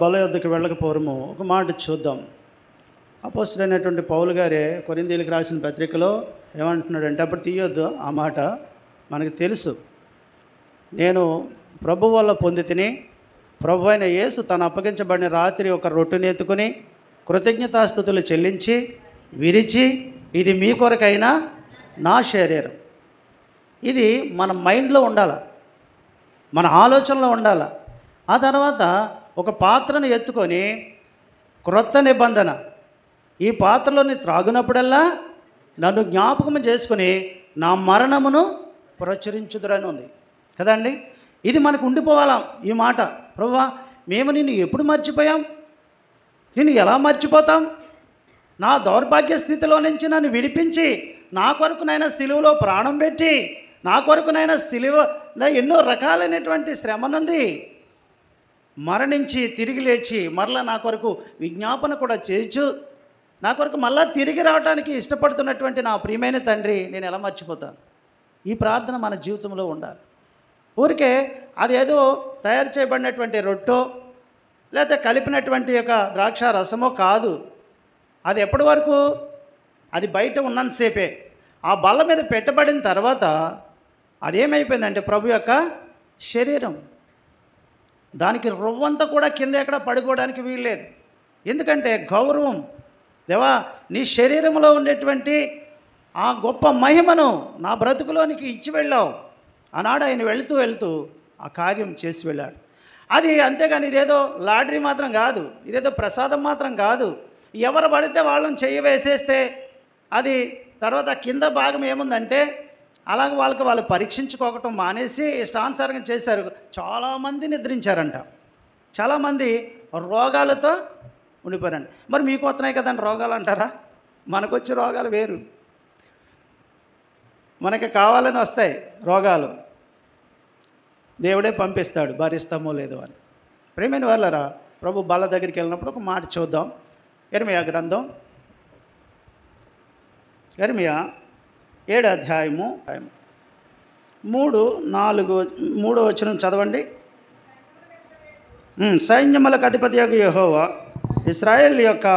బల యొద్దకు వెళ్ళకపోవడము ఒక మాట చూద్దాం. అపోస్తలుడైనటువంటి పౌలు గారే కొరింథీయులకు రాసిన పత్రికలో ఏమంటున్నాడంటే, అప్పుడు తీయొద్దు ఆ మాట, మనకు తెలుసు. నేను ప్రభు వల్ల పొంది తిని, ప్రభు అయిన యేసు తను అప్పగించబడిన రాత్రి ఒక రొట్టెని ఎత్తుకుని కృతజ్ఞతాస్తుతులు చెల్లించి విరిచి, ఇది మీ కొరకైనా నా శరీరం. ఇది మన మైండ్లో ఉండాలి, మన ఆలోచనలో ఉండాలి. ఆ తర్వాత ఒక పాత్రను ఎత్తుకొని, క్రొత్త నిబంధన, ఈ పాత్రలోని త్రాగునప్పుడల్లా నన్ను జ్ఞాపకం చేసుకుని నా మరణమును ప్రచురించుదురని ఉంది కదండి. ఇది మనకు ఉండిపోవాలా ఈ మాట. ప్రభువా, మేము నిన్ను ఎప్పుడు మర్చిపోయాం? నిన్ను ఎలా మర్చిపోతాం? నా దౌర్భాగ్య స్థితిలో నుంచి నన్ను విడిపించి, నా కొరకునైనా సిలువలో ప్రాణం పెట్టి, నా కొరకునైనా సిలువలో ఎన్నో రకాలైనటువంటి శ్రమనుంది, మరణించి తిరిగి లేచి మరలా నా కొరకు విజ్ఞాపన కూడా చేయొచ్చు, నా కొరకు మళ్ళా తిరిగి రావడానికి ఇష్టపడుతున్నటువంటి నా ప్రియమైన తండ్రి నేను ఎలా మర్చిపోతాను? ఈ ప్రార్థన మన జీవితంలో ఉండాలి. ఊరికే అదేదో తయారు చేయబడినటువంటి రొట్టో లేకపోతే కలిపినటువంటి యొక్క ద్రాక్ష రసమో కాదు. అది ఎప్పటి వరకు? అది బయట ఉన్నంతసేపే. ఆ బల్ల మీద పెట్టబడిన తర్వాత అదేమైపోయిందంటే ప్రభు యొక్క శరీరం. దానికి రవ్వంతా కూడా కింద ఎక్కడ పడుకోవడానికి వీల్లేదు. ఎందుకంటే గౌరవం. దేవా, నీ శరీరంలో ఉండేటువంటి ఆ గొప్ప మహిమను నా బ్రతుకులోనికి ఇచ్చి వెళ్ళావు. ఆనాడు ఆయన వెళుతూ ఆ కార్యం చేసి వెళ్ళాడు. అది అంతేగాని ఇదేదో లాటరీ మాత్రం కాదు, ఇదేదో ప్రసాదం మాత్రం కాదు. ఎవరు పడితే వాళ్ళని చెయ్యి వేసేస్తే అది తర్వాత కింద భాగం ఏముందంటే అలాగే వాళ్ళు పరీక్షించుకోవటం మానేసి ఇష్టానుసారంగా చేశారు. చాలామంది నిద్రించారంట, చాలామంది రోగాలతో ఉండిపోయారండి. మరి మీకు వస్తున్నాయి కదండి రోగాలు అంటారా? మనకొచ్చే రోగాలు వేరు, మనకి కావాలని వస్తాయి రోగాలు. దేవుడే పంపిస్తాడు, భరిస్తామో లేదో అని. ప్రియమైన వాళ్ళరా, ప్రభు బల్ల దగ్గరికి వెళ్ళినప్పుడు ఒక మాట చూద్దాం. యెరెమీయా గ్రంథం, యెరెమీయా 7వ అధ్యాయము 3-4 వచనం చదవండి. సైన్యములకు అధిపతియగు యెహోవా, ఇశ్రాయేల్ యొక్క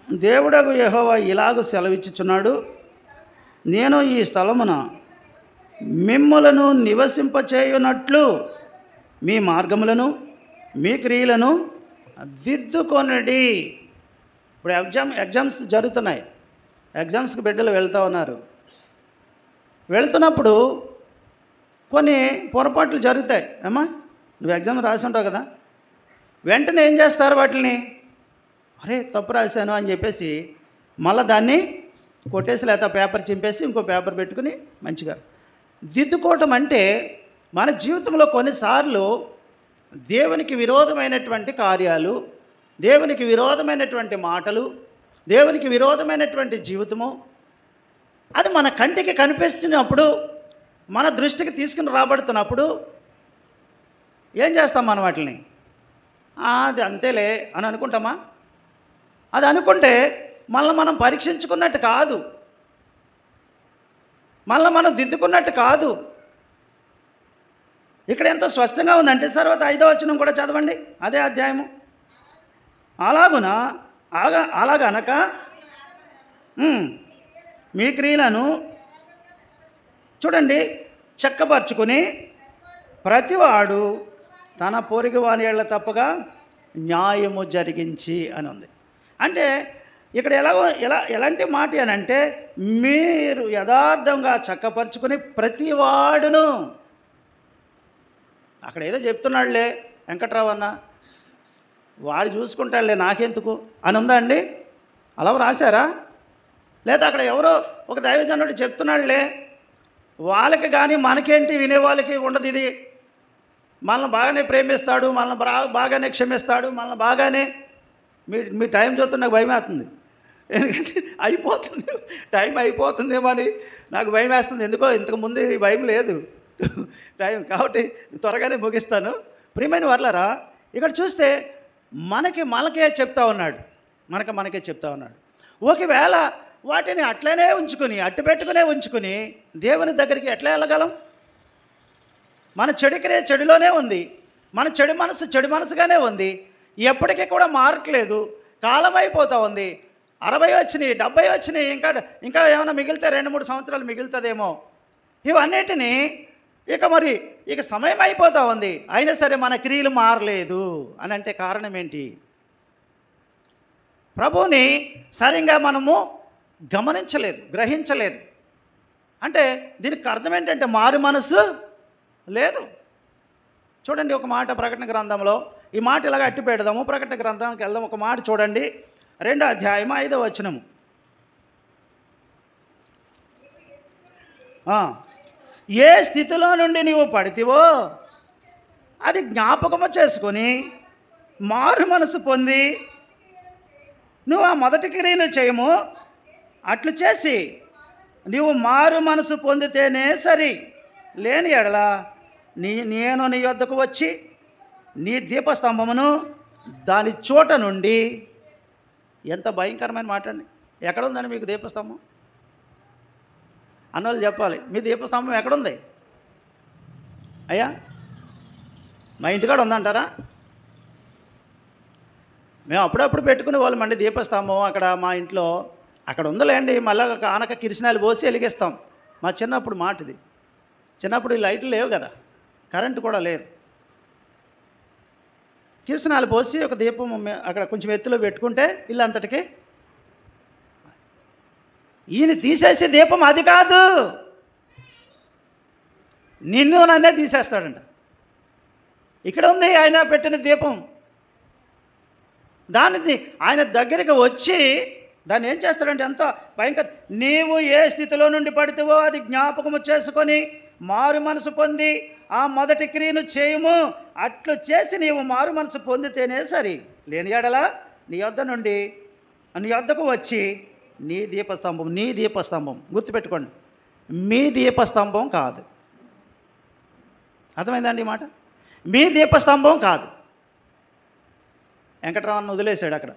దేవుడగు యెహోవా ఇలాగూ సెలవిచ్చుచున్నాడు, నేను ఈ స్థలమున మిమ్ములను నివసింపచేయునట్లు మీ మార్గములను మీ క్రియలను దిద్దుకొనడి. ఇప్పుడు ఎగ్జామ్స్ జరుగుతున్నాయి. ఎగ్జామ్స్కి బిడ్డలు వెళ్తూ ఉన్నారు. వెళుతున్నప్పుడు కొన్ని పొరపాట్లు జరుగుతాయి. అమ్మా, నువ్వు ఎగ్జామ్ రాసి ఉంటావు కదా, వెంటనే ఏం చేస్తారు వాటిని? అరే తప్పు రాశాను అని చెప్పేసి మళ్ళీ దాన్ని కొట్టేసి లేకపోతే పేపర్ చింపేసి ఇంకో పేపర్ పెట్టుకుని మంచిగా దిద్దుకోవటం. అంటే మన జీవితంలో కొన్నిసార్లు దేవునికి విరోధమైనటువంటి కార్యాలు, దేవునికి విరోధమైనటువంటి మాటలు, దేవునికి విరోధమైనటువంటి జీవితము అది మన కంటికి కనిపిస్తున్నప్పుడు, మన దృష్టికి తీసుకుని రాబడుతున్నప్పుడు ఏం చేస్తాం? మనం వాటిని అది అంతేలే అని అనుకుంటామా? అది అనుకుంటే మళ్ళీ మనం పరీక్షించుకున్నట్టు కాదు, మళ్ళీ మనం దిద్దుకున్నట్టు కాదు. ఇక్కడ ఎంత స్పష్టంగా ఉందంటే తర్వాత 5వ వచనం కూడా చదవండి, అదే అధ్యాయము. అలాగనక మీ క్రియలను చూడండి చక్కపరుచుకొని ప్రతివాడు తన పొరుగు వాని ఎడల తప్పగా న్యాయము జరిగించి అని ఉంది. అంటే ఇక్కడ ఎలాంటి మాట అని అంటే, మీరు యథార్థంగా చక్కపరుచుకుని ప్రతివాడును, అక్కడ ఏదో చెప్తున్నాడులే వెంకట్రావు అన్న, వాడు చూసుకుంటాడులే నాకెందుకు అని ఉందా అండి? అలా రాశారా? లేదా అక్కడ ఎవరో ఒక దైవజనుడు చెప్తున్నాడులే, వాళ్ళకి కానీ మనకేంటి, వినేవాళ్ళకి ఉండదు. ఇది మనల్ని బాగానే ప్రేమిస్తాడు, మనల్ని బాగానే క్షమిస్తాడు, మనల్ని బాగానే మీ టైం చూస్తే నాకు భయం వేస్తుంది. ఎందుకంటే టైం అయిపోతుందేమో అని నాకు భయం వేస్తుంది. ఎందుకో ఇంతకుముందు ఈ భయం లేదు టైం, కాబట్టి త్వరగానే ముగిస్తాను. ప్రియమైన వాళ్ళరా, ఇక్కడ చూస్తే మనకే చెప్తా ఉన్నాడు, మనకే చెప్తా ఉన్నాడు. ఒకవేళ వాటిని అట్లనే ఉంచుకొని అట్టు పెట్టుకునే ఉంచుకొని దేవుని దగ్గరికి ఎట్లా వెళ్ళగలం? మన చెడుకరే చెడులోనే ఉంది, మన చెడు మనసుగానే ఉంది, ఎప్పటికీ కూడా మారట్లేదు, కాలం అయిపోతూ ఉంది. 60 వచ్చినాయి, 70 వచ్చినాయి, ఇంకా ఏమైనా మిగిలితే 2-3 సంవత్సరాలు మిగులుతుందేమో. ఇవన్నిటినీ ఇక సమయం అయిపోతూ ఉంది, అయినా సరే మన క్రియలు మారలేదు అని అంటే కారణం ఏంటి? ప్రభువుని సరిగ్గా మనము గమనించలేదు, గ్రహించలేదు. అంటే దీనికి అర్థం ఏంటంటే మారు మనసు లేదు. చూడండి ఒక మాట ప్రకటన గ్రంథంలో, ఈ మాట ఇలాగ అట్టి పెడదాము, ప్రకటన గ్రంథంకి వెళ్దాం. ఒక మాట చూడండి, 2వ అధ్యాయం 5వ వచనము. ఏ స్థితిలో నుండి నీవు పడితివో అది జ్ఞాపకము చేసుకొని మారు మనసు పొంది నువ్వు ఆ మొదటి క్రియను చేయము. అట్లు చేసి నీవు మారు మనసు పొందితేనే సరి, లేని ఎడల నేను నీ వద్దకు వచ్చి నీ దీపస్తంభమును దాని చోట నుండి. ఎంత భయంకరమైన మాట అండి! ఎక్కడ ఉందండి మీకు దీపస్తంభం? అన్నోళ్ళు చెప్పాలి, మీ దీపస్తంభం ఎక్కడుంది? అయ్యా మా ఇంటికాడ ఉందంటారా? మేము అప్పుడప్పుడు పెట్టుకునే వాళ్ళం అండి దీపస్తంభం. అక్కడ మా ఇంట్లో అక్కడ ఉందిలేండి, మళ్ళీ ఆనక కిరసనాయలు పోసి వెలిగిస్తాం. మా చిన్నప్పుడు మాట ఇది. చిన్నప్పుడు ఈ లైట్లు లేవు కదా, కరెంటు కూడా లేదు. కిరసనాయలు పోసి ఒక దీపం అక్కడ కొంచెం ఎత్తులో పెట్టుకుంటే ఇల్లు అంతటికి. ఈయన తీసేసే దీపం అది కాదు, నిన్ను నన్నే తీసేస్తాడంట. ఇక్కడ ఉంది ఆయన పెట్టిన దీపం. దాన్ని ఆయన దగ్గరికి వచ్చి దాన్ని ఏం చేస్తాడంటే ఎంత భయంకర. నీవు ఏ స్థితిలో నుండి పడితేవో అది జ్ఞాపకము చేసుకొని మారు మనసు పొంది ఆ మొదటి క్రియను చేయము. అట్లు చేసి నీవు మారు మనసు పొందితేనే సరి, లేని ఎడల నీ వద్దకు వచ్చి నీ దీపస్తంభం గుర్తుపెట్టుకోండి, మీ దీపస్తంభం కాదు. అర్థమైందండి ఈ మాట? మీ దీపస్తంభం కాదు. వెంకటరామన్ వదిలేశాడు అక్కడ.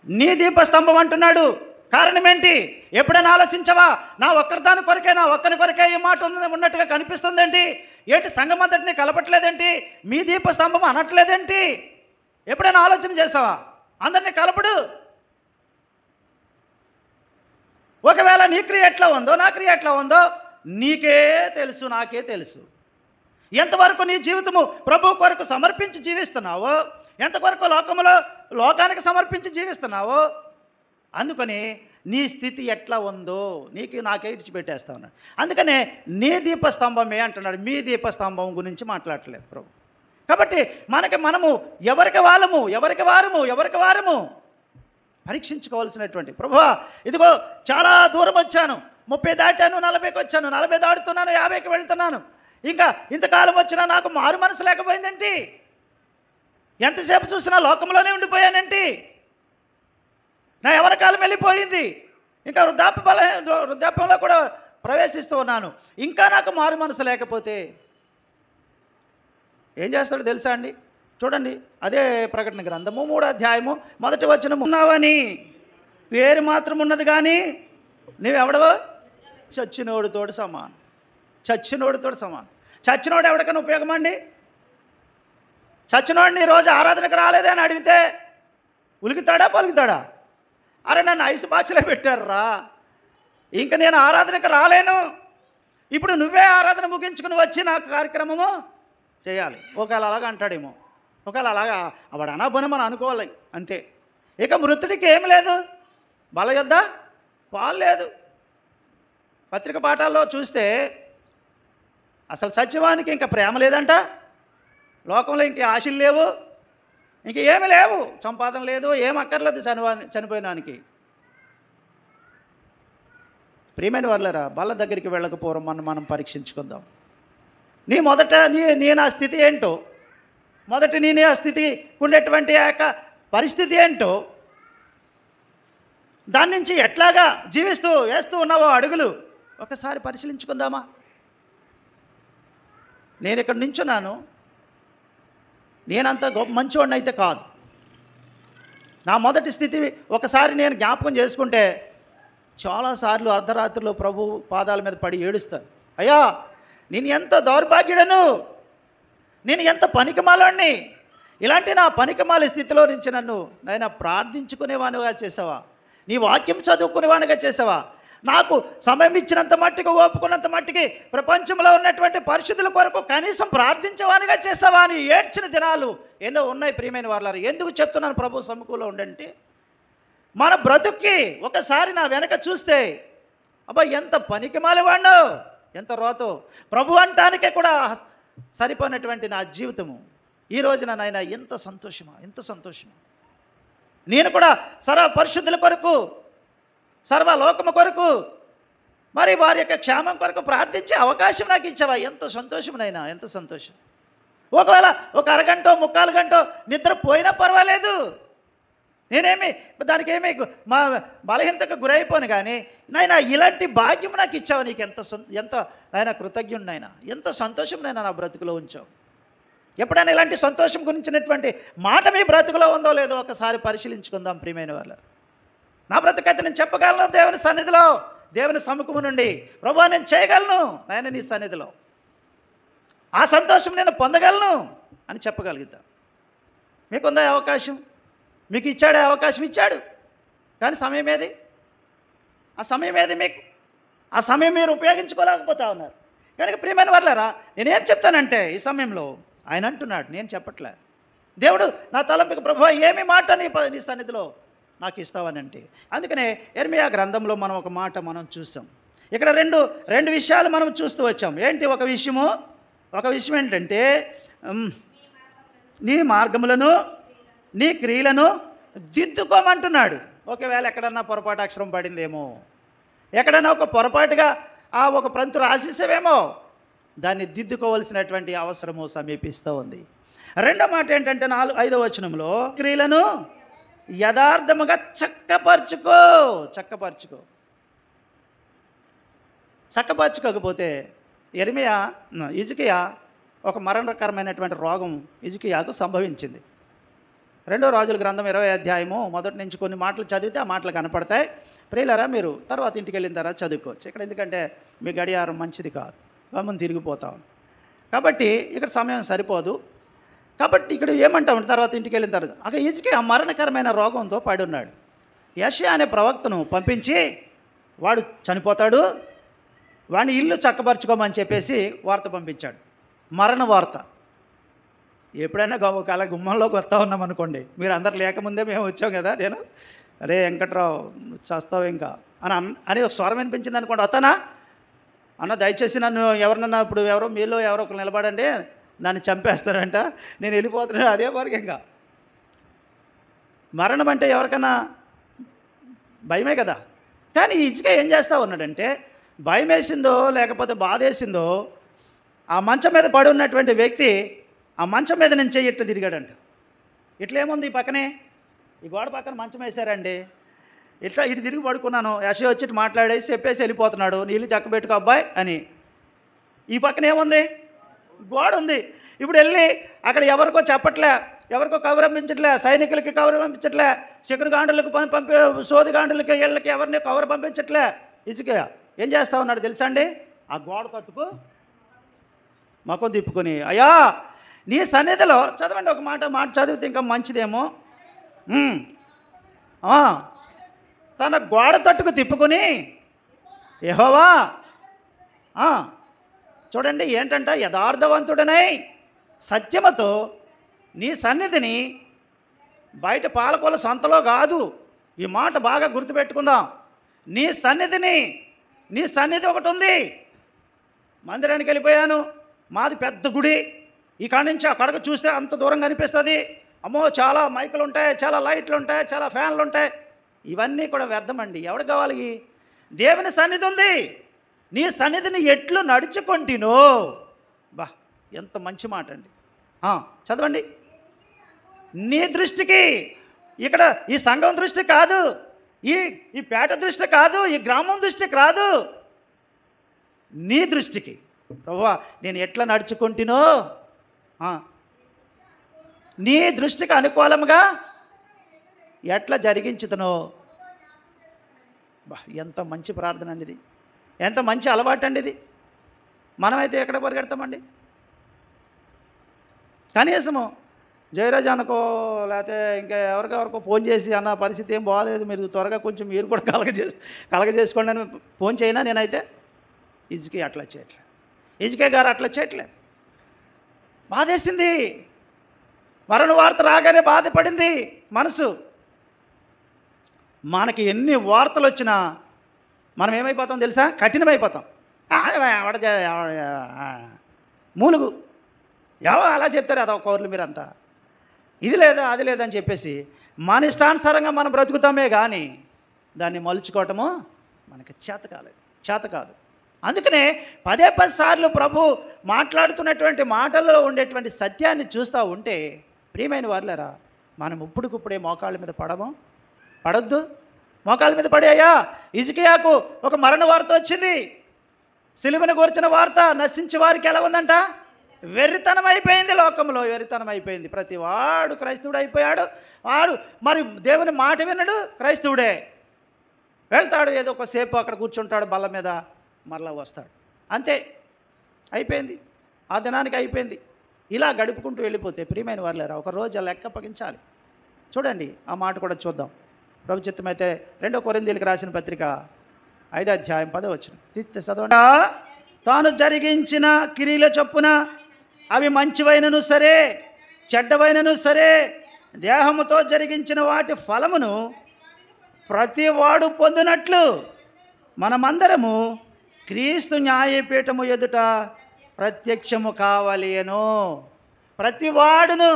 నీ దీపస్తంభం అంటున్నాడు. కారణం ఏంటి? ఎప్పుడైనా ఆలోచించవా? నా ఒక్కరి కొరకే ఈ మాట ఉన్నట్టుగా కనిపిస్తుందేంటి? ఏంటి సంఘం అంతటిని కలపట్లేదేంటి? మీ దీపస్తంభం అనట్లేదేంటి? ఎప్పుడైనా ఆలోచన చేసావా? అందరినీ కలపడు. ఒకవేళ నీ క్రియ ఎట్లా ఉందో నా క్రియ ఎట్లా ఉందో నీకే తెలుసు, నాకే తెలుసు. ఎంతవరకు నీ జీవితము ప్రభు కొరకు సమర్పించి జీవిస్తున్నావో, ఎంతవరకు లోకానికి సమర్పించి జీవిస్తున్నావో, అందుకని నీ స్థితి ఎట్లా ఉందో నాకే ఇడిచిపెట్టేస్తా ఉన్నాడు. అందుకనే నీ దీపస్తంభమే అంటున్నాడు, మీ దీపస్తంభం గురించి మాట్లాడట్లేదు ప్రభు. కాబట్టి మనము ఎవరికి వారము పరీక్షించుకోవాల్సినటువంటి, ప్రభువా ఇదిగో చాలా దూరం వచ్చాను, 30 దాటాను, 40కి వచ్చాను, 40 దాటుతున్నాను, 50కి వెళ్తున్నాను, ఇంకా ఇంతకాలం వచ్చినా నాకు మారు మనసు లేకపోయిందేంటి? ఎంతసేపు చూసినా లోకంలోనే ఉండిపోయానేంటి? నా ఎవరి కాలం వెళ్ళిపోయింది, ఇంకా వృద్ధాప్యంలో కూడా ప్రవేశిస్తూ ఉన్నాను, ఇంకా నాకు మారు మనసు లేకపోతే ఏం చేస్తాడో తెలుసా అండి? చూడండి, అదే ప్రకటన గ్రంథము 3వ అధ్యాయము 1వ వచనం. ఉన్నావని పేరు మాత్రం ఉన్నది కానీ నీవెవడవో చచ్చినోడితోటి సమానం. చచ్చినోడు ఎవరికైనా ఉపయోగమండి? చచ్చినోడిని రోజు ఆరాధనకు రాలేదే అని అడిగితే ఉలికితాడా పలుకుతాడా? అరే నన్ను ఐసు బాక్స్లో పెట్టారురా, ఇంకా నేను ఆరాధనకు రాలేను, ఇప్పుడు నువ్వే ఆరాధన ముగించుకుని వచ్చి నాకు కార్యక్రమము చేయాలి. ఒకవేళ అలాగా అంటాడేమో, ఒకవేళ అలాగా వాడు అనబోని మనం అనుకోవాలి అంతే. ఇక మృతుడికి ఏమి లేదు, బల యొద్ద పాలు లేదు. పత్రిక పాఠాల్లో చూస్తే అసలు సత్యవానికి ఇంకా ప్రేమ లేదంట, లోకంలో ఇంక ఆశలు లేవు, ఇంక ఏమి లేవు, సంపాదన లేదు, ఏం అక్కర్లేదు చనిపోయినానికి. ప్రియమైన వాళ్ళరా, బల్ల దగ్గరికి వెళ్ళకపోవడం మనం పరీక్షించుకుందాం. నీ నా స్థితి ఏంటో, నేను ఆ స్థితి ఉండేటువంటి ఆ యొక్క పరిస్థితి ఏంటో, దాని నుంచి ఎట్లాగా వేస్తూ ఉన్నావో అడుగులు ఒకసారి పరిశీలించుకుందామా? నేను ఇక్కడ నించున్నాను, నేనంత మంచివాడిని అయితే కాదు. నా మొదటి స్థితి ఒకసారి నేను జ్ఞాపకం చేసుకుంటే చాలాసార్లు అర్ధరాత్రిలో ప్రభు పాదాల మీద పడి ఏడుస్తాను, అయ్యా నేను ఎంత దౌర్భాగ్యుడను, నేను ఎంత పనికిమాలోని, ఇలాంటి నా పనికిమాలి స్థితిలో నుంచి నన్ను నాయన ప్రార్థించుకునేవానిగా చేసావా, నీ వాక్యం చదువుకునేవానిగా చేసావా, నాకు సమయం ఇచ్చినంత మట్టికి, ఓపుకున్నంత మట్టికి ప్రపంచంలో ఉన్నటువంటి పరిస్థితుల కొరకు కనీసం ప్రార్థించేవానిగా చేసావా అని ఏడ్చిన దినాలు ఎన్నో ఉన్నాయి. ప్రియమైన వారులారా, ఎందుకు చెప్తున్నాను ప్రభు సముఖంలో ఉండంటే, మన బ్రతుక్కి ఒకసారి నా వెనక చూస్తే అబ్బా ఎంత పనికిమాలివాడినో, ఎంత రోతో, ప్రభు అంటానికే కూడా సరిపోయినటువంటి నా జీవితము ఈ రోజున నాయన ఎంత సంతోషమా, ఎంత సంతోషమా. నేను కూడా సర్వ పరిశుద్ధుల కొరకు, సర్వలోకము కొరకు, మరి వారి యొక్క క్షేమం కొరకు ప్రార్థించే అవకాశం నాకు ఇచ్చావా. ఎంత సంతోషం నైనా, ఎంత సంతోషం. ఒకవేళ ఒక అరగంటో 3/4 గంటో నిద్రపోయినా పర్వాలేదు, నేనేమి దానికి ఏమి మా బలహీనతకు గురైపోను. కానీ నాయన ఇలాంటి భాగ్యం నాకు ఇచ్చావు, నీకు ఎంత నాయన కృతజ్ఞుడు నాయన, ఎంత సంతోషం నైనా నా బ్రతుకులో ఉంచావు. ఎప్పుడైనా ఇలాంటి సంతోషం గురించినటువంటి మాట మీ బ్రతుకులో ఉందో లేదో ఒకసారి పరిశీలించుకుందాం ప్రియమైన వాళ్ళు. నా బ్రతుకైతే నేను చెప్పగలను దేవుని సన్నిధిలో, దేవుని సముఖము నుండి, ప్రభువా నేను చేయగలను నాయన నీ సన్నిధిలో, ఆ సంతోషం నేను పొందగలను అని చెప్పగలుగుతా. మీకుందా అవకాశం, మీకు ఇచ్చాడే అవకాశం ఇచ్చాడు, కానీ సమయం ఏది, ఆ సమయం ఏది మీకు, ఆ సమయం మీరు ఉపయోగించుకోలేకపోతా ఉన్నారు. కనుక ప్రియమైన వాళ్ళారా, నేనేం చెప్తానంటే ఈ సమయంలో ఆయన అంటున్నాడు, నేను చెప్పట్లే, దేవుడు నా తలంపుకి ప్రభువా ఏమి మాట నీ సన్నిధిలో నాకు ఇస్తావని అంటే. అందుకనే యెర్మీయా గ్రంథంలో మనం ఒక మాట మనం చూసాం. ఇక్కడ రెండు విషయాలు మనం చూస్తూ వచ్చాం. ఏంటి ఒక విషయం ఏంటంటే, నీ మార్గములను నీ క్రియలను దిద్దుకోమంటున్నాడు. ఒకవేళ ఎక్కడన్నా పొరపాటు అక్షరం పడిందేమో, ఎక్కడన్నా ఒక పొరపాటుగా ఒక ప్రంతు రాసేసేవేమో, దాన్ని దిద్దుకోవాల్సినటువంటి అవసరము సమీపిస్తూ ఉంది. రెండో మాట ఏంటంటే 5వ వచనంలో, క్రియలను యథార్థముగా చక్కపరచుకోకపోతే హిజ్కియా ఒక మరణకరమైనటువంటి రోగం హిజ్కియాకు సంభవించింది. 2వ రాజుల గ్రంథం 20వ అధ్యాయము మొదటి నుంచి కొన్ని మాటలు చదివితే ఆ మాటలు కనపడతాయి. ప్రియులారా, మీరు తర్వాత ఇంటికి వెళ్ళిన తర్వాత చదువుకోవచ్చు. ఇక్కడ ఎందుకంటే మీ గడియారం మంచిది కాదు, గమనం తిరిగిపోతాం కాబట్టి ఇక్కడ సమయం సరిపోదు. కాబట్టి ఇక్కడ ఏమంటామంటే తర్వాత ఇంటికి వెళ్ళిన తర్వాత అక్కడ హిజ్కియా మరణకరమైన రోగంతో పడి ఉన్నాడు. యెషయా అనే ప్రవక్తను పంపించి వాడు చనిపోతాడు, వాడిని ఇల్లు చక్కపరచుకోమని చెప్పేసి వార్త పంపించాడు, మరణ వార్త. ఎప్పుడైనా ఒకవేళ గుమ్మంలోకి వస్తూ ఉన్నాం అనుకోండి, మీరు అందరు లేకముందే మేము వచ్చాం కదా, నేను అరే వెంకట్రావు చేస్తావు ఇంకా అని ఒక స్వరం వినిపించింది అనుకోండి, వస్తానా అన్న దయచేసి నన్ను ఎవరినన్నా ఇప్పుడు మీలో ఎవరో ఒకరు నిలబడండి, నన్ను చంపేస్తారంట, నేను వెళ్ళిపోతున్నాను. అదే వర్గంగా మరణం అంటే ఎవరికన్నా భయమే కదా. కానీ హిజ్కియా ఏం చేస్తూ ఉన్నాడంటే, భయం వేసిందో లేకపోతే బాధ వేసిందో ఆ మంచం మీద పడి ఉన్నటువంటి వ్యక్తి ఆ మంచం మీద నుంచి ఇట్లా తిరిగాడంట. ఇట్లేముంది, ఈ పక్కనే ఈ గోడ పక్కన మంచం వేశారండి, ఇటు తిరిగి పడుకున్నాను, యెషయా వచ్చి మాట్లాడేసి చెప్పేసి వెళ్ళిపోతున్నాడు, నీళ్ళు చక్కబెట్టుకో అబ్బాయి అని. ఈ పక్కన ఏముంది, గోడ ఉంది. ఇప్పుడు వెళ్ళి అక్కడ ఎవరికో చెప్పట్లే, ఎవరికో కవర్ పంపించట్లే, సైనికులకి కవర్ పంపించట్లే, శకునగాండులకు సోదిగాండులకి వీళ్ళకి ఎవరిని కవర్ పంపించట్లే. హిజ్కియా ఏం చేస్తా ఉన్నాడు తెలుసా అండి, ఆ గోడ తట్టుకు మొఖం తిప్పుకొని, అయ్యా నీ సన్నిధిలో చదవండి, ఒక మాట చదివితే ఇంకా మంచిదేమో. తన గోడ తట్టుకు తిప్పుకొని యెహోవా చూడండి ఏంటంట, యథార్థవంతుడనై సత్యముతో నీ సన్నిధిని, బయట పాలకొల సంతలో కాదు, ఈ మాట బాగా గుర్తుపెట్టుకుందాం. నీ సన్నిధి ఒకటి ఉంది. మందిరానికి వెళ్ళిపోయాను, మాది పెద్ద గుడి, ఈ కాడ నుంచి అక్కడికి చూస్తే అంత దూరం కనిపిస్తుంది, అమ్మో చాలా మైకులు ఉంటాయి, చాలా లైట్లు ఉంటాయి, చాలా ఫ్యాన్లు ఉంటాయి, ఇవన్నీ కూడా వ్యర్థమండి. ఎవరికి కావాలి? దేవుని సన్నిధి ఉంది. నీ సన్నిధిని ఎట్లు నడుచుకుంటునో, బా ఎంత మంచి మాట అండి. చదవండి, నీ దృష్టికి, ఇక్కడ ఈ సంఘం దృష్టి కాదు, ఈ పేట దృష్టి కాదు, ఈ గ్రామం దృష్టికి రాదు, నీ దృష్టికి ప్రభువా నేను ఎట్లా నడుచుకుంటునో, నీ దృష్టికి అనుకూలంగా ఎట్లా జరిగించుతునో. బా ఎంత మంచి ప్రార్థన అండి ఇది, ఎంత మంచి అలవాటు అండి ఇది. మనమైతే ఎక్కడ పరిగెడతామండి? కనీసము జయరాజ్ అనుకో లేకపోతే ఇంకా ఎవరికెవరికో ఫోన్ చేసి అన్న పరిస్థితి ఏం బాగాలేదు, మీరు త్వరగా కొంచెం మీరు కూడా కలగజేసుకోండి అని ఫోన్ చేయనా నేనైతే? ఇజ్కే అట్లా చేయట్లేదు, ఇజ్కే గారు అట్లా చేయట్లేదు. బాధేసింది, మరణ వార్త రాగానే బాధపడింది మనసు. మనకి ఎన్ని వార్తలు వచ్చినా మనం ఏమైపోతాం తెలుసా? కఠినమైపోతాం. మూలుగు ఎవరో అలా చెప్తారు, అదొక కౌర్లు మీరంతా, ఇది లేదా అది లేదని చెప్పేసి మన ఇష్టానుసారంగా మనం బ్రతుకుతామే కానీ దాన్ని మలుచుకోవటము మనకి చేత కాదు. అందుకనే 10 సార్లు ప్రభు మాట్లాడుతున్నటువంటి మాటల్లో ఉండేటువంటి సత్యాన్ని చూస్తూ ఉంటే ప్రియమైన వారులారా, మనం ఇప్పుడుకిప్పుడే మోకాళ్ళ మీద పడొద్దు. మోకాళ్ళ మీద పడాయా? హిజ్కియాకు ఒక మరణ వార్త వచ్చింది, సిలువను గూర్చిన వార్త. నశించే వారికి ఎలా ఉందంట? వెర్రితనం అయిపోయింది, లోకంలో వెర్రితనం అయిపోయింది. ప్రతి వాడు క్రైస్తవుడు అయిపోయాడు. వాడు మరి దేవుని మాట వినడు, క్రైస్తవుడే. వెళ్తాడు, ఏదో ఒకసేపు అక్కడ కూర్చుంటాడు బల్ల మీద, మరలా వస్తాడు, అంతే అయిపోయింది. ఆ దినానికి అయిపోయింది. ఇలా గడుపుకుంటూ వెళ్ళిపోతే ప్రియమైన వారులారా, ఒక రోజు లెక్క అప్పగించాలి. చూడండి, ఆ మాట కూడా చూద్దాం. ప్రభు చిత్తమైతే 2 కొరింథీయులకు రాసిన పత్రిక 5వ అధ్యాయం 10వ వచనం చదవండి. తాను జరిగించిన క్రియల చొప్పున అవి మంచివైనను సరే చెడ్డవైనను సరే దేహముతో జరిగించిన వాటి ఫలమును ప్రతివాడు పొందినట్లు మనమందరము క్రీస్తు న్యాయపీఠము ఎదుట ప్రత్యక్షము కావాలియను. ప్రతివాడును,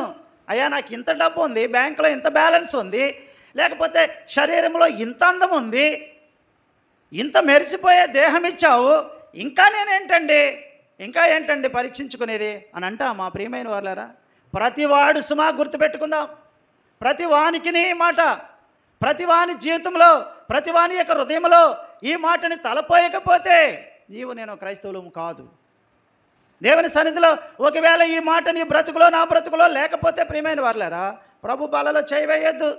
అయ్యా నాకు ఇంత డబ్బు ఉంది, బ్యాంకులో ఇంత బ్యాలెన్స్ ఉంది, లేకపోతే శరీరంలో ఇంత అందం ఉంది, ఇంత మెరిసిపోయే దేహం ఇచ్చావు, ఇంకా ఏంటండి పరీక్షించుకునేది అని అంటా. మా ప్రియమైన వాళ్ళారా, ప్రతివాడు సుమా గుర్తుపెట్టుకుందాం. ప్రతివానికి ఈ మాట, ప్రతివాని జీవితంలో, ప్రతివాని యొక్క హృదయంలో ఈ మాటని తలపోయకపోతే నేను క్రైస్తవులము కాదు. దేవుని సన్నిధిలో ఒకవేళ ఈ మాట నీ బ్రతుకులో నా బ్రతుకులో లేకపోతే ప్రియమైన వాళ్ళారా, ప్రభు బలలో చేయవేయద్దు,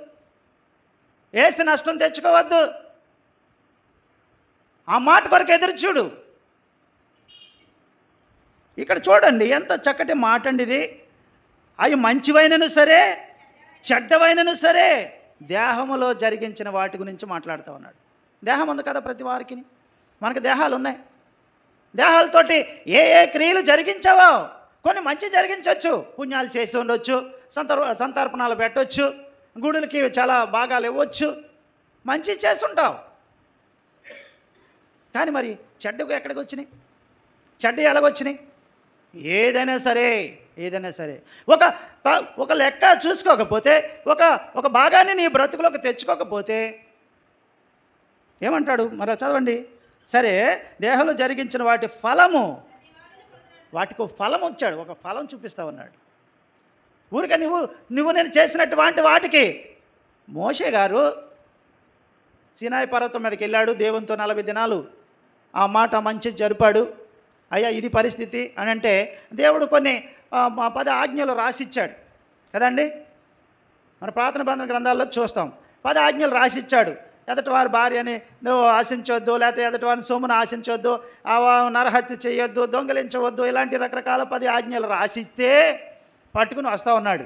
ఏసి నష్టం తెచ్చుకోవద్దు. ఆ మాట కొరకు ఎదురు చూడు. ఇక్కడ చూడండి ఎంత చక్కటి మాట అండి ఇది. అవి మంచివైనను సరే చెడ్డవైనను సరే దేహములో జరిగించిన వాటి గురించి మాట్లాడుతూ ఉన్నాడు. దేహం ఉంది కదా ప్రతి వారికి, మనకు దేహాలు ఉన్నాయి. దేహాలతోటి ఏ క్రియలు జరిగించావో కొన్ని మంచి జరిగించవచ్చు, పుణ్యాలు చేసి ఉండొచ్చు, సంతర్పణాలు పెట్టవచ్చు, గుడులకి చాలా భాగాలు ఇవ్వచ్చు, మంచి చేస్తుంటావు. కానీ మరి చెడ్డకు ఎక్కడికి వచ్చినాయి? చెడ్డ ఎలాగొచ్చినాయి? ఏదైనా సరే ఒక లెక్క చూసుకోకపోతే, ఒక భాగాన్ని నీ బ్రతుకులోకి తెచ్చుకోకపోతే ఏమంటాడు మరి చదవండి. సరే, దేహంలో జరిగించిన వాటి ఫలము, వాటికి ఫలం వచ్చాడు, ఒక ఫలం చూపిస్తా ఉన్నాడు. ఊరిక నువ్వు నేను చేసినటువంటి వాటికి మోషే గారు సీనాయి పర్వతం మీదకి వెళ్ళాడు, దేవునితో 40 దినాలు ఆ మాట మంచి జరిపాడు. అయ్యా ఇది పరిస్థితి అని అంటే దేవుడు కొన్ని 10 ఆజ్ఞలు రాసిచ్చాడు కదండి. మన ప్రార్థన బంధన గ్రంథాల్లో చూస్తాం, 10 ఆజ్ఞలు రాసిచ్చాడు. ఎదటివారి భార్యని నువ్వు ఆశించవద్దు, లేకపోతే ఎదటివారిని సొమ్మును ఆశించవద్దు, నరహత్య చేయొద్దు, దొంగలించవద్దు, ఇలాంటి రకరకాల 10 ఆజ్ఞలు రాసిస్తే పట్టుకుని వస్తూ ఉన్నాడు.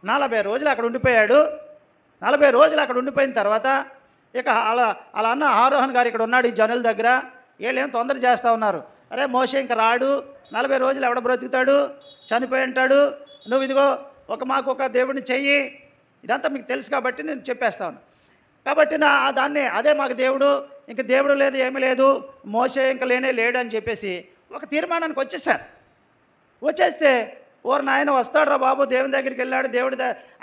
40 రోజులు అక్కడ ఉండిపోయాడు. 40 రోజులు అక్కడ ఉండిపోయిన తర్వాత ఇక అలా అన్న ఆరోహణ్ గారు ఇక్కడ ఉన్నాడు ఈ జనుల దగ్గర. వీళ్ళు ఏం తొందర చేస్తూ ఉన్నారు, అరే మోషే ఇంకా రాడు, 40 రోజులు ఎవడ బ్రతుకుతాడు, చనిపోయి ఉంటాడు, నువ్వు ఇదిగో మాకు ఒక దేవుడిని చెయ్యి. ఇదంతా మీకు తెలుసు కాబట్టి నేను చెప్పేస్తా ఉన్నా. కాబట్టి అదే మాకు దేవుడు, ఇంక దేవుడు లేదు ఏమీ లేదు, మోషే ఇంకా లేడు అని చెప్పేసి ఒక తీర్మానానికి వచ్చేస్తే ఓరు నాయన వస్తాడు రా బాబు, దేవుని దగ్గరికి వెళ్ళాడు,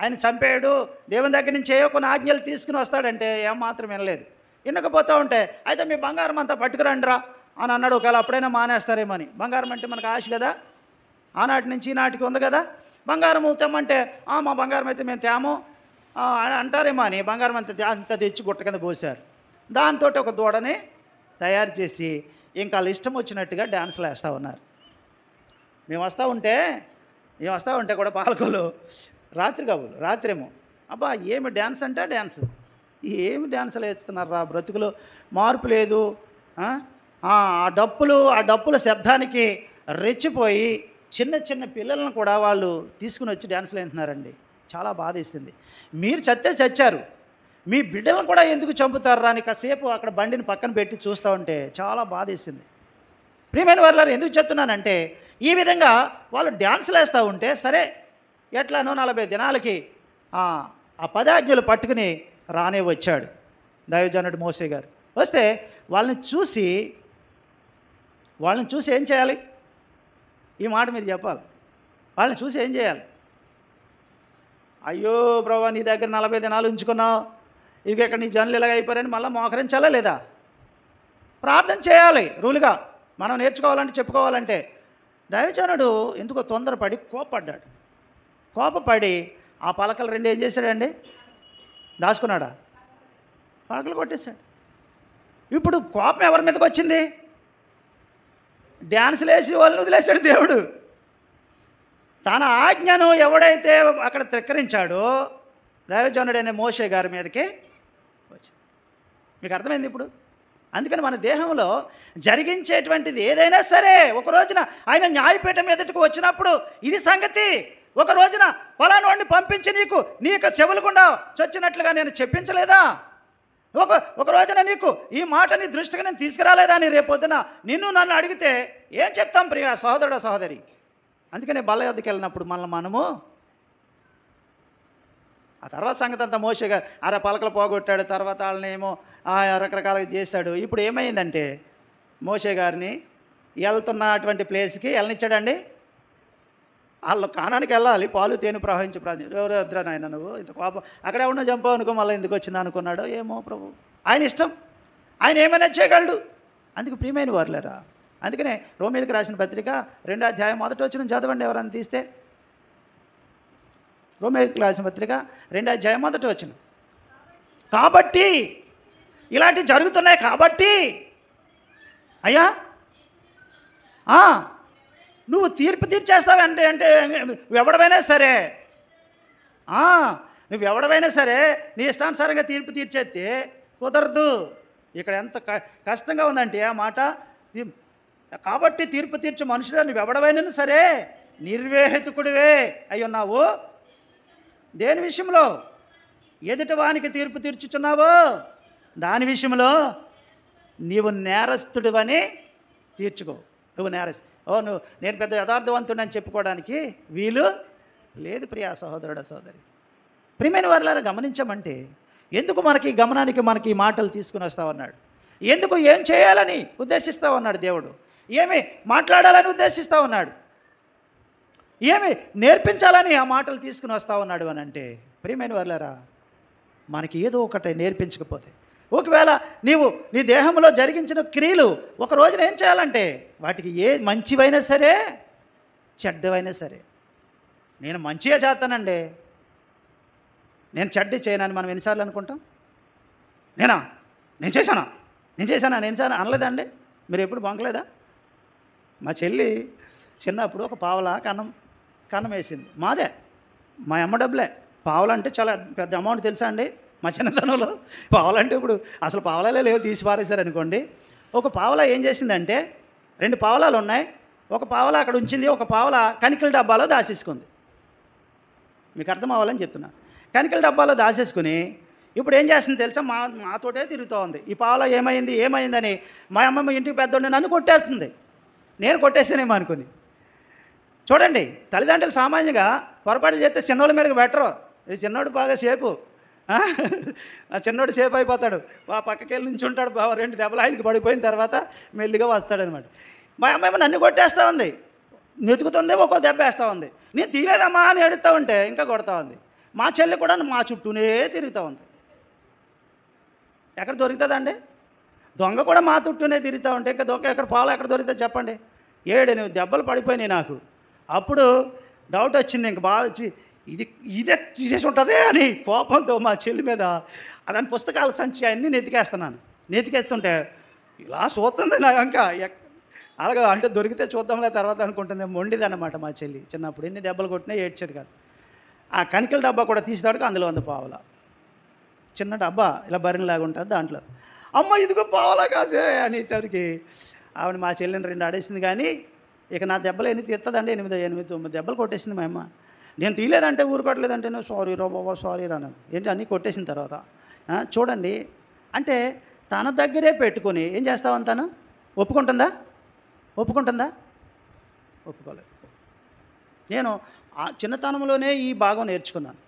ఆయన చంపేయడు, దేవుని దగ్గర నుంచి కొన్ని ఆజ్ఞలు తీసుకుని వస్తాడంటే ఏమాత్రం వినలేదు. వినకపోతూ ఉంటే అయితే మీ బంగారం అంతా పట్టుకురండి రా అని అన్నాడు. ఒకవేళ అప్పుడైనా మానేస్తారేమో అని. బంగారం అంటే మనకు ఆశ కదా, ఆనాటి నుంచి ఈనాటికి ఉంది కదా. బంగారం తెమ్మంటే మా బంగారం అయితే మేము తేము అంటారేమో అని బంగారం అంత తెచ్చి గుట్ట కింద పోసారు. దాంతో ఒక దూడని తయారు చేసి ఇంకా వాళ్ళు ఇష్టం వచ్చినట్టుగా డ్యాన్సులు వేస్తూ ఉన్నారు. మేము వస్తూ ఉంటే కూడా పాలకోలు రాత్రేమో అబ్బా ఏమి డ్యాన్స్ అంటే డ్యాన్స్, ఏమి డ్యాన్సులు వేస్తున్నారు రా, బ్రతుకులో మార్పు లేదు. ఆ డప్పుల శబ్దానికి రెచ్చిపోయి చిన్న చిన్న పిల్లలను కూడా వాళ్ళు తీసుకుని వచ్చి డ్యాన్సులు వేస్తున్నారండి. చాలా బాధేసింది. మీరు చచ్చారు, మీ బిడ్డలను కూడా ఎందుకు చంపుతారా అని కాసేపు అక్కడ బండిని పక్కన పెట్టి చూస్తూ ఉంటే చాలా బాధేసింది. ప్రియమైన వారులారా, ఎందుకు చెప్తున్నానంటే ఈ విధంగా వాళ్ళు డ్యాన్సులు వేస్తూ ఉంటే సరే ఎట్లానో 40 దినాలకి ఆ 10 ఆజ్ఞలు పట్టుకుని రానే వచ్చాడు దైవజనుడు మోసే గారు. వస్తే వాళ్ళని చూసి ఏం చేయాలి? ఈ మాట మీరు చెప్పాలి. వాళ్ళని చూసి ఏం చేయాలి? అయ్యో ప్రభా, నీ దగ్గర 40 దినాలు ఉంచుకున్నావు, ఇక ఇక్కడ నీ జనులు ఇలాగ అయిపోయారని మళ్ళీ మోకరించాలా లేదా? ప్రార్థన చేయాలి. రూలుగా మనం నేర్చుకోవాలంటే, చెప్పుకోవాలంటే. దైవజనుడు ఎందుకో తొందరపడి కోపపడి ఆ పలకలు 2 ఏం చేశాడండి? దాచుకున్నాడా? పలకలు కొట్టేశాడు. ఇప్పుడు కోపం ఎవరి మీదకి వచ్చింది? డ్యాన్సులు వేసి వాళ్ళని వదిలేశాడు దేవుడు. తన ఆజ్ఞను ఎవడైతే అక్కడ ధిక్కరించాడో దైవజనుడైన మోషే గారి మీదకి వచ్చింది. మీకు అర్థమైంది ఇప్పుడు? అందుకని మన దేహంలో జరిగించేటువంటిది ఏదైనా సరే ఒక రోజున ఆయన న్యాయపీఠం ఎదుటికి వచ్చినప్పుడు ఇది సంగతి. ఒక రోజున ఫలానోడిని పంపించి నీకు చెవులకుండా చచ్చినట్లుగా నేను చెప్పించలేదా? ఒక రోజున నీకు ఈ మాట నీ దృష్టికి నేను తీసుకురాలేదా అని రేపొద్దున నన్ను అడిగితే ఏం చెప్తాం ప్రియ సహోదరుడు సహోదరి? అందుకనే బల్ల యొద్దకు వెళ్ళినప్పుడు మనము ఆ తర్వాత సంగతి అంతా మోషే గారు పలకలు పోగొట్టాడు. తర్వాత వాళ్ళని ఏమో రకరకాలుగా చేశాడు. ఇప్పుడు ఏమైందంటే మోషే గారిని వెళ్తున్నటువంటి ప్లేస్కి వెళ్ళనిచ్చాడండి. వాళ్ళు కానానికి వెళ్ళాలి, పాలు తేనె ప్రవహించి ఎవరు వద్దురా నాయన నువ్వు ఇంత కోపం, అక్కడే ఉన్న చంపావు అనుకో, మళ్ళీ ఎందుకు వచ్చిందా అనుకున్నాడు. ఏమో ప్రభు, ఆయన ఇష్టం, ఆయన ఏమైనా చేయగలడు. అందుకు ప్రియమైన వారులేరా, అందుకనే రోమీయులకు రాసిన పత్రిక 2వ అధ్యాయం 1వ వచనం చదవండి ఎవరైనా తీస్తే. రోమీయులకు రాసిన పత్రిక 2వ అధ్యాయం 1వ వచనం. కాబట్టి ఇలాంటివి జరుగుతున్నాయి కాబట్టి అయ్యా నువ్వు తీర్పు తీర్చేస్తావంటే ఎవడమైనా సరే నువ్వెవడమైనా సరే నీ ఇష్టానుసారంగా తీర్పు తీర్చేస్తే కుదరదు. ఇక్కడ ఎంత కష్టంగా ఉందంటే ఆ మాట. కాబట్టి తీర్పు తీర్చే మనుషులు నువ్వెవడమైనా సరే నిర్వేహితుకుడివే అయి ఉన్నావు. దేని విషయంలో? ఎదుటి వానికి తీర్పు తీర్చుచున్నావో దాని విషయంలో నీవు నేరస్తుడివని తీర్చుకో. నువ్వు నేను పెద్ద యథార్థవంతుడని చెప్పుకోవడానికి వీలు లేదు ప్రియా సహోదరుడు సహోదరి. ప్రియమైన వారులారా, గమనించమంటే ఎందుకు మనకి గమనానికి మనకి ఈ మాటలు తీసుకుని వస్తామన్నాడు? ఎందుకు ఏం చేయాలని ఉద్దేశిస్తా ఉన్నాడు దేవుడు? ఏమి మాట్లాడాలని ఉద్దేశిస్తూ ఉన్నాడు? ఏమి నేర్పించాలని ఆ మాటలు తీసుకుని వస్తూ ఉన్నాడు అని అంటే, ప్రియమైన వారులారా, మనకి ఏదో ఒకటి నేర్పించకపోతే, ఒకవేళ నీ దేహంలో జరిగించిన క్రియలు ఒక రోజున ఏం చేయాలంటే వాటికి ఏ మంచివైనా సరే చెడ్డవైనా సరే, నేను మంచిగా చేస్తానండి, నేను చెడ్డ చేయనని మనం ఎన్నిసార్లు అనుకుంటాం? నేను చేశానా అనలేదండి. మీరు ఎప్పుడు బంకలేదా? మా చెల్లి చిన్నప్పుడు ఒక పావలా కన్నం వేసింది. మాదే, మా అమ్మ డబ్బులే. పావలంటే చాలా పెద్ద అమౌంట్ తెలుసా అండి? మా చిన్నతనంలో పావలంటే ఇప్పుడు అసలు పావలాలే లేవు, తీసి పారేశారు అనుకోండి. ఒక పావలా ఏం చేసిందంటే 2 పావలాలు ఉన్నాయి, ఒక పావలా అక్కడ ఉంచింది, ఒక పావలా కనికల డబ్బాలో దాచేసుకుంది. మీకు అర్థం అవ్వాలని చెప్తున్నా. కనికల డబ్బాలో దాచేసుకుని ఇప్పుడు ఏం చేస్తుంది తెలుసా? మాతోటే తిరుగుతూ ఉంది. ఈ పావలా ఏమైందని మా అమ్మమ్మ ఇంటికి పెద్దోడిని నన్ను కొట్టేస్తుంది. నేను కొట్టేసానేమో అనుకుని. చూడండి, తల్లిదండ్రులు సామాన్యంగా పొరపాట్లు చేస్తే చిన్నోళ్ళ మీదకి పెట్టరు. ఈ చిన్నోడు బాగా సేపు, ఆ చిన్నోడు సేపు అయిపోతాడు, పక్కకి వెళ్ళి నుంచి ఉంటాడు, 2 దెబ్బలు ఆయనకి పడిపోయిన తర్వాత మెల్లిగా వస్తాడనమాట. మా అమ్మాయి నన్ను కొట్టేస్తూ ఉంది, నెతుకుతుంది, ఒక్కో దెబ్బ వేస్తూ ఉంది. నేను తీరేదమ్మా అని ఎడుతూ ఉంటే ఇంకా కొడతా ఉంది. మా చెల్లి కూడా మా చుట్టూనే తిరుగుతూ ఉంది. ఎక్కడ దొరుకుతుందండి? దొంగ కూడా మా చుట్టూనే తిరుగుతూ ఉంటే ఇంకా దొంగ ఎక్కడ పాలు ఎక్కడ దొరుకుతుంది చెప్పండి? 7 దెబ్బలు పడిపోయినాయి నాకు. అప్పుడు డౌట్ వచ్చింది, ఇంక బాగా వచ్చి ఇదే తీసేసి ఉంటుంది అని కోపంతో మా చెల్లి మీద దాని పుస్తకాల సంచి అన్నీ నెతికేస్తుంటే ఇలా చూస్తుంది నా ఇంకా అలాగా. అంటే దొరికితే చూద్దాంలే తర్వాత అనుకుంటుంది. మొండిదన్నమాట మా చెల్లి. చిన్నప్పుడు ఎన్ని దెబ్బలు కొట్టినా ఏడ్చేది కాదు. ఆ కనికల డబ్బా కూడా తీసేవాడికి అందులో ఉంది పావలా. చిన్న డబ్బా ఇలా బరినలాగా ఉంటుంది, దాంట్లో అమ్మ ఇదిగో పావలా కాసే అనేసరికి ఆవిడ మా చెల్లిని 2 ఆడేసింది. కానీ ఇక నా దెబ్బలు ఎన్ని తీస్తుందండి, 9 దెబ్బలు కొట్టేసింది మా అమ్మ. నేను తీయలేదంటే ఊరుకోవట్లేదంటే నువ్వు సారీ రా బాబా సారీ రా అన్నది. ఏంటి అన్నీ కొట్టేసిన తర్వాత చూడండి, అంటే తన దగ్గరే పెట్టుకొని ఏం చేస్తావని తను ఒప్పుకుంటుందా? ఒప్పుకోలేదు. నేను ఆ చిన్నతనంలోనే ఈ భాగం నేర్చుకున్నాను.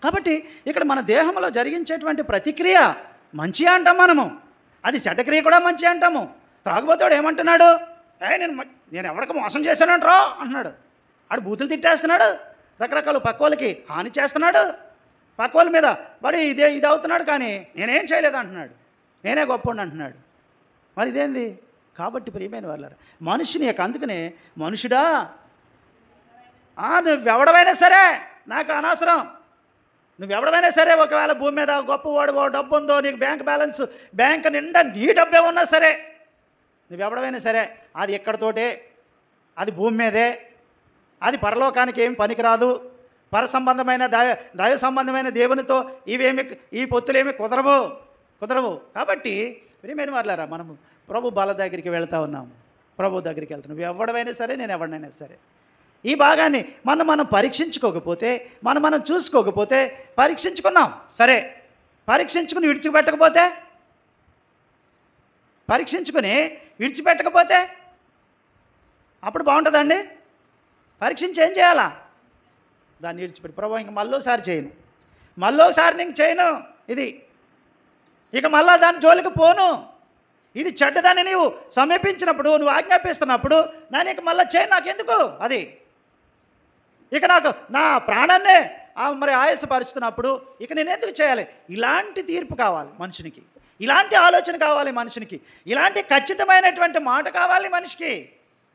కాబట్టి ఇక్కడ మన దేహంలో జరిగించేటువంటి ప్రతిక్రియ మంచి అంటాం మనము, అది చెడ్డక్రియ కూడా మంచి అంటాము. త్రాగుబోతాడు ఏమంటున్నాడు, నేను ఎవరికి మోసం చేశానంట్రా అంటున్నాడు. ఆడు బూతులు తిట్టేస్తున్నాడు, రకరకాల పక్క వాళ్ళకి హాని చేస్తున్నాడు, పక్క వాళ్ళ మీద వాడు ఇది అవుతున్నాడు, కానీ నేనేం చేయలేదు అంటున్నాడు, నేనే గొప్పండి అంటున్నాడు. మరి ఇదేంది? కాబట్టి ప్రియమైన వాళ్ళారా, మనుషుని యొక్క అందుకనే మనుషుడా నువ్వెవడమైనా సరే నాకు అనవసరం, నువ్వెవడమైనా సరే, ఒకవేళ భూమి మీద గొప్పవాడు డబ్బు ఉందో, నీకు బ్యాంక్ నిండా నీ డబ్బే ఉన్నా సరే, నువ్వెవడమైనా సరే అది ఎక్కడితోటే, అది భూమి మీదే, అది పరలోకానికి ఏమి పనికిరాదు, పర సంబంధమైన దైవ సంబంధమైన దేవునితో ఈ పొత్తులేమి కుదరవు. కాబట్టి ప్రియమైన వాళ్ళారా, మనము ప్రభు బాల దగ్గరికి వెళ్తూ ఉన్నాము, ప్రభు దగ్గరికి వెళ్తాం. నువ్వు ఎవడమైనా సరే, నేను ఎవడనైనా సరే, ఈ భాగాన్ని మనం పరీక్షించుకోకపోతే, మనం చూసుకోకపోతే, పరీక్షించుకున్నాం సరే, పరీక్షించుకుని విడిచిపెట్టకపోతే అప్పుడు బాగుంటుందండి. పరీక్షించి ఏం చేయాలా? దాన్ని విడిచిపెట్టి ప్రభు ఇంక మళ్ళోసారి నేను చేయను ఇది, ఇక మళ్ళా దాని జోలికి పోను, ఇది చెడ్డదాన్ని నీవు సమీపించినప్పుడు, నువ్వు ఆజ్ఞాపిస్తున్నప్పుడు దాన్ని ఇక మళ్ళీ చేయను, నాకెందుకు అది, ఇక నాకు నా ప్రాణాన్నే మరి ఆయాసపరుస్తున్నప్పుడు ఇక నేను ఎందుకు చేయాలి? ఇలాంటి తీర్పు కావాలి మనుషునికి, ఇలాంటి ఆలోచన కావాలి మనుషునికి, ఇలాంటి ఖచ్చితమైనటువంటి మాట కావాలి మనిషికి.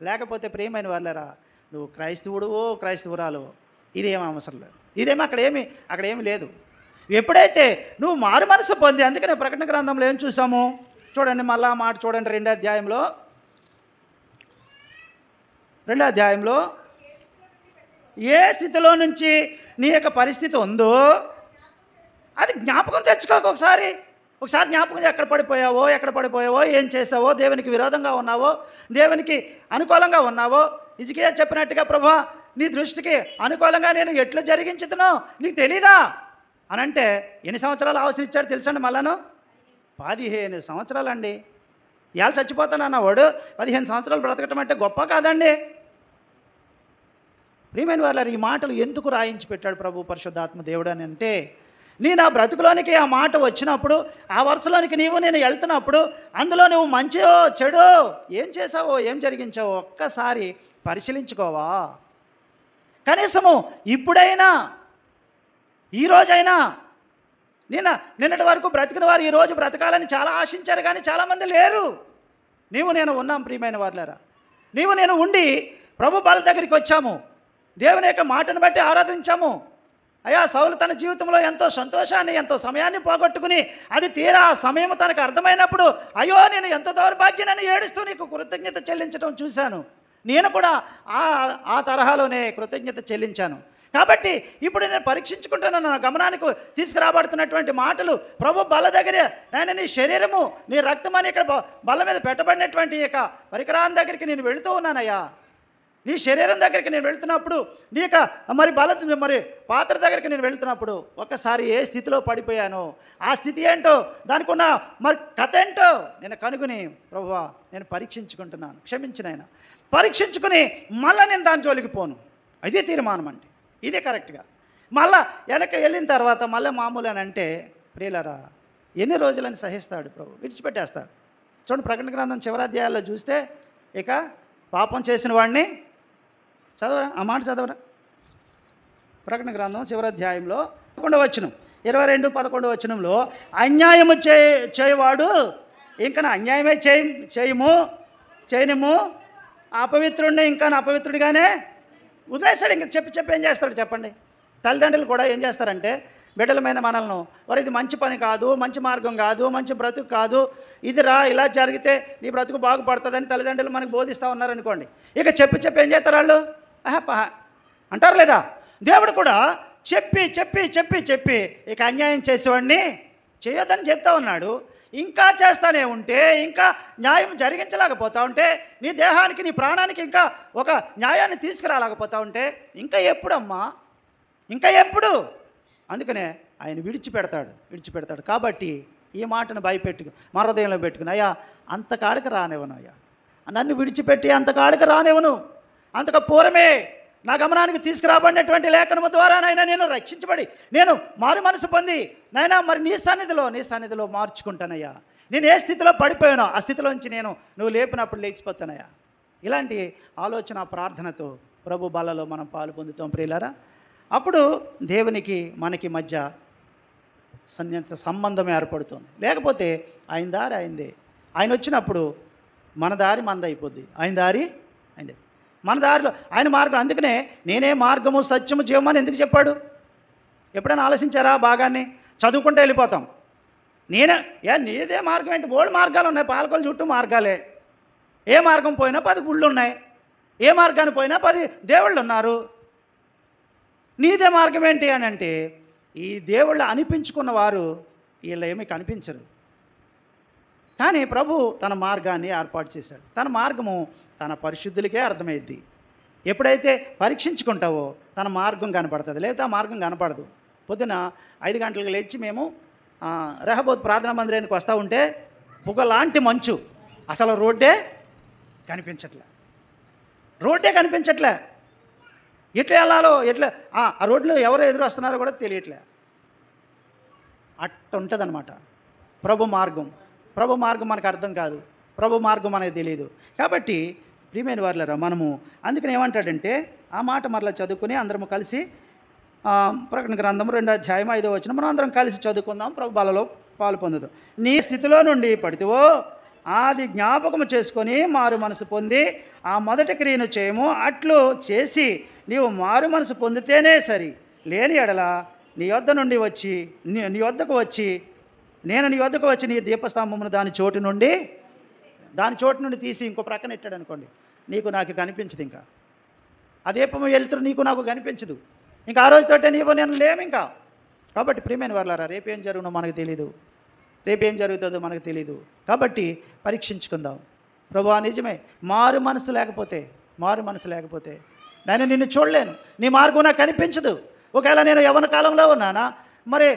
లేకపోతే ప్రియమైన వాళ్ళరా, నువ్వు క్రైస్తవుడువో క్రైస్తవురాలువో ఇదేం అవసరం లేదు, అక్కడేమి లేదు. ఎప్పుడైతే నువ్వు మారు మనసు పొంది, అందుకనే ప్రకటన గ్రంథంలో ఏం చూసాము చూడండి, మళ్ళా మాట చూడండి, 2వ అధ్యాయంలో ఏ స్థితిలో నుంచి నీ యొక్క పరిస్థితి ఉందో అది జ్ఞాపకం తెచ్చుకోక ఒకసారి జ్ఞాపకం ఎక్కడ పడిపోయావో, ఏం చేసావో, దేవునికి విరోధంగా ఉన్నావో, దేవునికి అనుకూలంగా ఉన్నావో. హిజ్కియా చెప్పినట్టుగా, ప్రభువా నీ దృష్టికి అనుకూలంగా నేను ఎట్లు జరిగించుతునో నీకు తెలీదా అని అంటే, ఎన్ని సంవత్సరాలు అవసరం ఇచ్చాడు తెలుసండి? మళ్ళాను 15 సంవత్సరాలండి. ఇవాళ చచ్చిపోతానన్నవాడు 15 సంవత్సరాలు బ్రతకటం అంటే గొప్ప కాదండి. ప్రియమైన వాళ్ళ ఈ మాటలు ఎందుకు రాయించి పెట్టాడు ప్రభు పరిశుద్ధాత్మ దేవుడు అని అంటే, నీ నా బ్రతుకులోనికి ఆ మాట వచ్చినప్పుడు, ఆ వరుసలోనికి నేను వెళ్తున్నప్పుడు, అందులో నువ్వు మంచో చెడో ఏం చేసావో, ఏం జరిగించావో ఒక్కసారి పరిశీలించుకోవా? కనీసము ఇప్పుడైనా, ఈరోజైనా, నిన్నటి వరకు బ్రతికిన వారు ఈరోజు బ్రతకాలని చాలా ఆశించారు, కానీ చాలామంది లేరు. నేను ఉన్నాం ప్రియమైన వాళ్ళారా, నేను ఉండి ప్రభు బాల దగ్గరికి వచ్చాము, దేవుని యొక్క మాటను బట్టి ఆరాధించాము. అయ్యా సౌలు తన జీవితంలో ఎంతో సంతోషాన్ని, ఎంతో సమయాన్ని పోగొట్టుకుని, అది తీరా సమయం తనకు అర్థమైనప్పుడు, అయ్యో నేను ఎంత దౌర్భాగ్యాన్ని ఏడుస్తూ నీకు కృతజ్ఞత చెల్లించడం చూశాను. నేను కూడా ఆ తరహాలోనే కృతజ్ఞత చెల్లించాను. కాబట్టి ఇప్పుడు నేను పరీక్షించుకుంటాను, నా గమనానికి తీసుకురాబడుతున్నటువంటి మాటలు ప్రభు బల దగ్గరే, నేను నీ శరీరము నీ రక్తం అని ఇక్కడ బల్ల మీద పెట్టబడినటువంటి యొక్క పరికరాన్ని దగ్గరికి నేను వెళుతూ ఉన్నానయ్యా. నీ శరీరం దగ్గరికి నేను వెళ్తున్నప్పుడు, నీ యొక్క మరి పాత్ర దగ్గరికి నేను వెళ్తున్నప్పుడు ఒక్కసారి ఏ స్థితిలో పడిపోయానో, ఆ స్థితి ఏంటో, దానికి ఉన్న మరి కథ ఏంటో నేను కనుగొని, ప్రభువా నేను పరీక్షించుకుంటున్నాను, క్షమించినైనా పరీక్షించుకుని మళ్ళీ నేను దాని జోలికి పోను. ఇదే తీర్మానం అంటే, ఇదే కరెక్ట్గా. మళ్ళా వెనక్కి వెళ్ళిన తర్వాత మళ్ళీ మామూలు అని అంటే, ప్రియులరా ఎన్ని రోజులని సహిస్తాడు ప్రభు? విడిచిపెట్టేస్తాడు. చూడండి, ప్రకటన గ్రంథం చివరి అధ్యాయాల్లో చూస్తే, ఇక పాపం చేసిన వాడిని చదవరా, ఆ మాట చదవరా. ప్రకటన గ్రంథం చివరి అధ్యాయంలో 11వ వచనం, 22-11 వచనంలో, అన్యాయము చేయవాడు ఇంకా అన్యాయమే చేయనిము, అపవిత్రుడిని ఇంకా అపవిత్రుడిగానే వదిలేస్తాడు. ఇంకా చెప్పి ఏం చేస్తాడు చెప్పండి? తల్లిదండ్రులు కూడా ఏం చేస్తారంటే, బిడ్డలమైన మనల్ని, వారు ఇది మంచి పని కాదు, మంచి మార్గం కాదు, మంచి బ్రతుకు కాదు, ఇది రా ఇలా జరిగితే నీ బ్రతుకు బాగుపడుతుందని తల్లిదండ్రులు మనకు బోధిస్తూ ఉన్నారనుకోండి. ఇక చెప్పి ఏం చేస్తారు వాళ్ళు? అంటారు లేదా? దేవుడు కూడా చెప్పి ఇక అన్యాయం చేసేవాడిని చేయొద్దని చెప్తా ఉన్నాడు. ఇంకా చేస్తానే ఉంటే, ఇంకా న్యాయం జరిగించలేకపోతా ఉంటే, నీ దేహానికి నీ ప్రాణానికి ఇంకా ఒక న్యాయాన్ని తీసుకురాలేకపోతా ఉంటే ఇంకా ఎప్పుడమ్మా, ఇంకా ఎప్పుడు? అందుకనే ఆయన విడిచిపెడతాడు. కాబట్టి ఈ మాటను భయపెట్టుకు మా హృదయంలో పెట్టుకుని, అయ్యా అంతకాడికి రానివ్వను, అయ్యా నన్ను విడిచిపెట్టి అంతకాడికి రానివ్వను. అంతకు పూర్వమే నా గమనానికి తీసుకురాబడినటువంటి లేఖనము ద్వారా నాయన నేను రక్షించబడి నేను మారు మనసు పొంది నాయన మరి నీ సన్నిధిలో మార్చుకుంటానయ్యా. నేను ఏ స్థితిలో పడిపోయానో ఆ స్థితిలోంచి నువ్వు లేపినప్పుడు లేచిపోతానయ్యా. ఇలాంటి ఆలోచన ప్రార్థనతో ప్రభు బలలో మనం పాలు పొందుతాం ప్రియులారా. అప్పుడు దేవునికి మనకి మధ్య సంబంధం ఏర్పడుతుంది. లేకపోతే ఆయన దారి ఆయనదే. ఆయన వచ్చినప్పుడు మన దారి మనది అయిపోద్ది, ఆయన దారి ఆయనదే. మన దారిలో ఆయన మార్గం. అందుకనే నేనే మార్గము సత్యము జీవము అని ఎందుకు చెప్పాడు? ఎప్పుడైనా ఆలోచించారా? బాగానే చదువుకుంటే వెళ్ళిపోతాం. నీదే మార్గం ఏంటి? బోల్డ్ మార్గాలు ఉన్నాయి, పాలకొల చుట్టూ మార్గాలే. ఏ మార్గం పోయినా 10 గుళ్ళు ఉన్నాయి, ఏ మార్గాన్ని పోయినా 10 దేవుళ్ళు ఉన్నారు. నీదే మార్గం ఏంటి అని అంటే, ఈ దేవుళ్ళు అనిపించుకున్న వారు వీళ్ళు ఏమీ కనిపించరు. కానీ ప్రభు తన మార్గాన్ని ఏర్పాటు చేశాడు. తన మార్గము తన పరిశుద్ధులకే అర్థమైద్ది. ఎప్పుడైతే పరీక్షించుకుంటావో తన మార్గం కనపడుతుంది, లేదా ఆ మార్గం కనపడదు. పొద్దున 5 గంటలకు లేచి మేము రెహబోత్ ప్రార్థనా మందిరానికి వస్తూ ఉంటే పొగలాంటి మంచు, అసలు రోడ్డే కనిపించట్లే. ఎట్లా వెళ్ళాలో ఆ రోడ్లో ఎవరు ఎదురు వస్తున్నారో కూడా తెలియట్లే. అట్ట ఉంటుందన్నమాట ప్రభు మార్గం మనకు అర్థం కాదు, ప్రభు మార్గం మనకు తెలియదు. కాబట్టి ప్రియమైన వారులారా, మనము అందుకని ఏమంటాడంటే ఆ మాట మరలా చదువుకుని అందరము కలిసి ప్రకటన గ్రంథం 2:5 మనం అందరం కలిసి చదువుకుందాం. ప్రభు బలలో పాలు పొందుదాం. నీ స్థితిలో నుండి పడితివో అది జ్ఞాపకము చేసుకొని మారు మనసు పొంది ఆ మొదటి క్రియను చేయము. అట్లు చేసి నీవు మారు మనసు పొందితేనే సరి, లేని ఎడల నీ వద్దకు వచ్చి నేను నీ వద్దకు వచ్చి నీ దీపస్తంభమును దాని చోటు నుండి తీసి ఇంకో ప్రక్కన పెట్టాడు అనుకోండి, నాకు కనిపించదు. ఇంకా ఆ దీపము వెలుతురు నాకు కనిపించదు. ఇంకా ఆ రోజుతోటే నేను లేము ఇంకా. కాబట్టి ప్రియమైన వారులారా, రేపేం జరుగునో మనకు తెలీదు, రేపేం జరుగుతుందో మనకు తెలీదు. కాబట్టి పరీక్షించుకుందాం. ప్రభువా నిజమే, మారు మనసు లేకపోతే నేను నిన్ను చూడలేను, నీ మార్గం నాకు కనిపించదు. ఒకవేళ నేను యవ్వన కాలంలో ఉన్నానా, మరి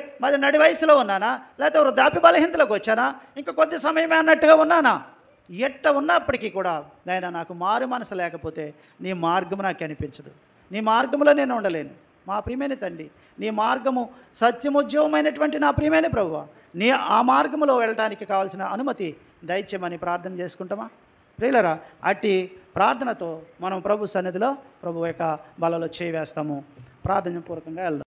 నడి వయసులో ఉన్నానా, లేకపోతే వృద్ధాప్య బలహీనతలోకి వచ్చానా, ఇంకా కొద్ది సమయమే అన్నట్టుగా ఉన్నానా, ఎట్ట ఉన్నప్పటికీ కూడా నాయన నాకు మారు మనసు లేకపోతే నీ మార్గము నాకు కనిపించదు, నీ మార్గంలో నేను ఉండలేను. మా ప్రియమైన తండ్రి, నీ మార్గము సత్యముజ్జవమైనటువంటి నా ప్రియమైన ప్రభువా, నీ ఆ మార్గంలో వెళ్ళడానికి కావాల్సిన అనుమతి దయచేయమని ప్రార్థన చేసుకుంటామా ప్రియులరా? అట్టి ప్రార్థనతో మనం ప్రభు సన్నిధిలో ప్రభు యొక్క బలలో చేయి వేస్తాము. ప్రార్థన పూర్వకంగా వెళ్దాం.